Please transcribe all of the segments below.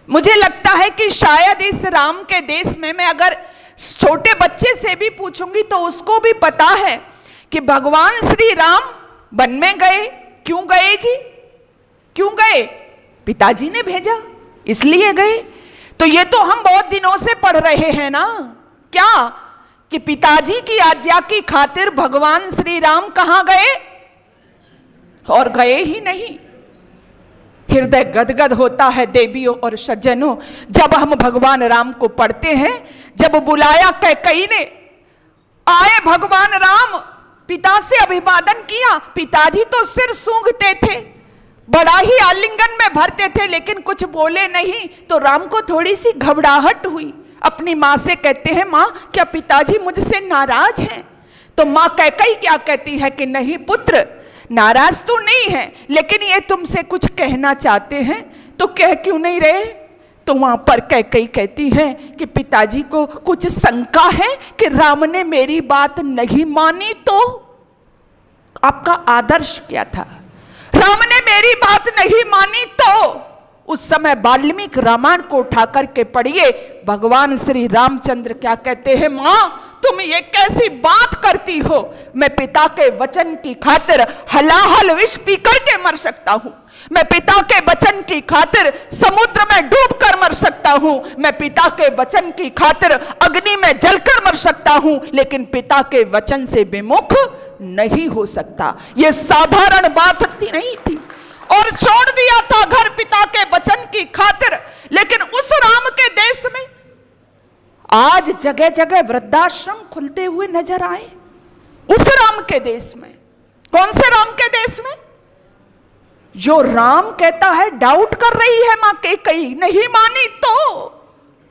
मुझे लगता है कि शायद इस राम के देश में मैं अगर छोटे बच्चे से भी पूछूंगी तो उसको भी पता है कि भगवान श्री राम वन में गए। क्यों गए जी? क्यों गए? पिताजी ने भेजा इसलिए गए। तो ये तो हम बहुत दिनों से पढ़ रहे हैं ना, क्या कि पिताजी की आज्ञा की खातिर भगवान श्री राम कहां गए? और गए ही नहीं। हृदय गदगद होता है देवियों और सज्जनों जब हम भगवान राम को पढ़ते हैं। जब बुलाया कैकई ने, आए भगवान राम, पिता से अभिवादन किया। पिताजी तो सिर सूंघते थे, बड़ा ही आलिंगन में भरते थे, लेकिन कुछ बोले नहीं। तो राम को थोड़ी सी घबराहट हुई। अपनी माँ से कहते हैं, माँ क्या पिताजी मुझसे नाराज हैं? तो माँ कैकई क्या कहती है कि नहीं पुत्र, नाराज तो नहीं है, लेकिन ये तुमसे कुछ कहना चाहते हैं। तो कह क्यों नहीं रहे? तो वहां पर कैकई कहती है कि पिताजी को कुछ शंका है कि राम ने मेरी बात नहीं मानी। तो आपका आदर्श क्या था? राम ने मेरी बात नहीं मानी तो उस समय वाल्मीकि रामायण को उठा करके पढ़िए। भगवान श्री रामचंद्र क्या कहते हैं, माँ तुम ये कैसी बात करती हो? मैं पिता के वचन की खातिर हलाहल विष पी करके मर सकता हूँ। मैं पिता के वचन की खातिर समुद्र में डूब कर मर सकता हूँ। मैं पिता के वचन की खातिर अग्नि में जलकर मर सकता हूँ, लेकिन पिता के वचन से विमुख नहीं हो सकता। ये साधारण बात नहीं थी और छोड़ दिया था घर पिता के वचन की खातिर। लेकिन उस राम के देश में आज जगह जगह वृद्धाश्रम खुलते हुए नजर आए। उस राम के देश में, कौन से राम के देश में? जो राम कहता है, डाउट कर रही है मां कैकई, नहीं मानी तो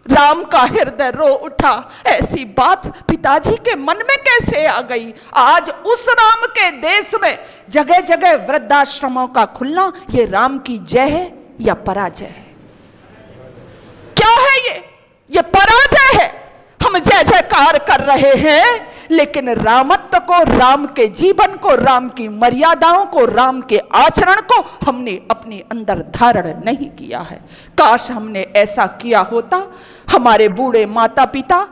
राम का हृदय रो उठा। ऐसी बात पिताजी के मन में कैसे आ गई? आज उस राम के देश में जगह जगह वृद्धाश्रमों का खुलना, ये राम की जय है या पराजय है? क्या है ये पराजय है। हम जय जयकार कर रहे हैं, लेकिन रामत्व को, राम के जीवन को, राम की मर्यादाओं को, राम के आचरण को हमने अपने अंदर धारण नहीं किया है। काश हमने ऐसा किया होता। हमारे बूढ़े माता पिता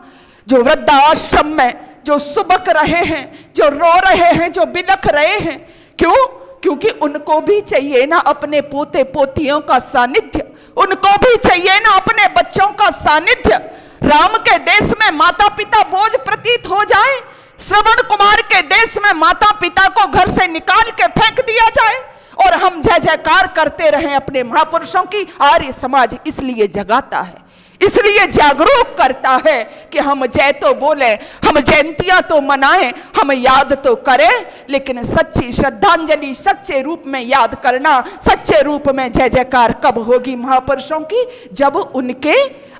जो वृद्धाश्रम में जो सुबक रहे हैं, जो रो रहे हैं, जो बिलख रहे हैं, क्यों? क्योंकि उनको भी चाहिए ना अपने पोते पोतियों का सानिध्य, उनको भी चाहिए ना अपने बच्चों का सानिध्य। राम के देश में माता पिता बोझ प्रतीत हो जाए, श्रवण कुमार के देश में माता पिता को घर से निकाल के फेंक दिया जाए और हम जय जयकार करते रहें अपने महापुरुषों की। आर्य समाज इसलिए जगाता है, इसलिए जागरूक करता है कि हम जय तो बोले, हम जयंतियां तो मनाएं, हम याद तो करें, लेकिन सच्ची श्रद्धांजलि सच्चे रूप में याद करना, सच्चे रूप में जय जयकार कब होगी महापुरुषों की? जब उनके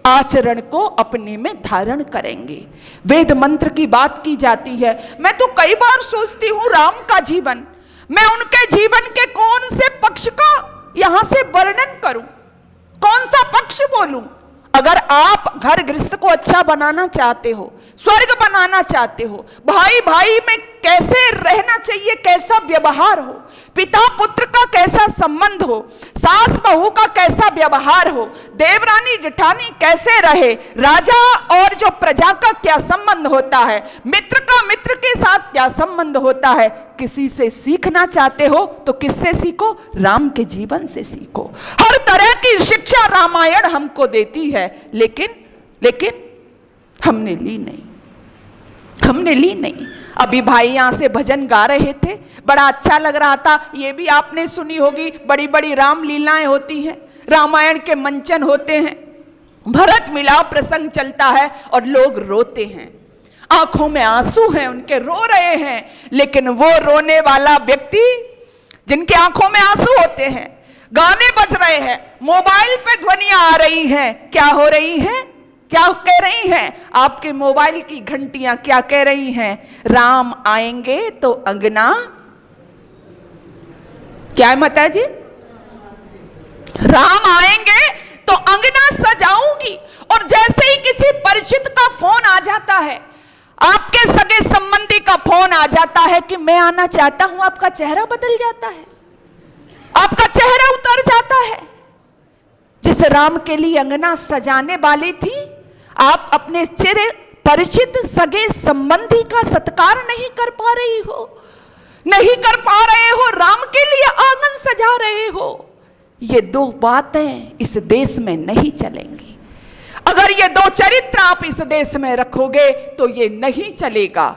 आचरण को अपने में धारण करेंगे। वेद मंत्र की बात की जाती है। मैं तो कई बार सोचती हूँ राम का जीवन, मैं उनके जीवन के कौन से पक्ष का यहां से वर्णन करूं, कौन सा पक्ष बोलूं? अगर आप घर गृहस्थ को अच्छा बनाना चाहते हो, स्वर्ग बनाना चाहते हो, भाई भाई में कैसे रहना चाहिए, कैसा व्यवहार हो, पिता पुत्र का कैसा संबंध हो, सास बहू का कैसा व्यवहार हो, देवरानी जेठानी कैसे रहे, राजा और जो प्रजा का क्या संबंध होता है, मित्र का मित्र के साथ क्या संबंध होता है, किसी से सीखना चाहते हो तो किससे सीखो? राम के जीवन से सीखो। हर तरह की शिक्षा रामायण हमको देती है, लेकिन हमने ली नहीं, हमने ली नहीं। अभी भाई यहाँ से भजन गा रहे थे, बड़ा अच्छा लग रहा था। ये भी आपने सुनी होगी, बड़ी बड़ी राम लीलाएं होती हैं, रामायण के मंचन होते हैं, भरत मिलाप प्रसंग चलता है और लोग रोते हैं, आंखों में आंसू हैं उनके, रो रहे हैं। लेकिन वो रोने वाला व्यक्ति जिनके आंखों में आंसू होते हैं, गाने बज रहे हैं, मोबाइल पे ध्वनियां आ रही हैं, क्या हो रही हैं? क्या कह रही हैं? आपके मोबाइल की घंटियां क्या कह रही हैं? राम आएंगे तो अंगना, क्या है माता जी? राम आएंगे तो अंगना सजाऊंगी। और जैसे ही किसी परिचित का फोन आ जाता है, आपके सगे संबंधी का फोन आ जाता है कि मैं आना चाहता हूं, आपका चेहरा बदल जाता है, आपका चेहरा उतर जाता है। जिस राम के लिए अंगना सजाने वाली थी, आप अपने चिर परिचित सगे संबंधी का सत्कार नहीं कर पा रही हो, नहीं कर पा रहे हो, राम के लिए आंगन सजा रहे हो। ये दो बातें इस देश में नहीं चलेंगी। अगर ये दो चरित्र आप इस देश में रखोगे तो ये नहीं चलेगा।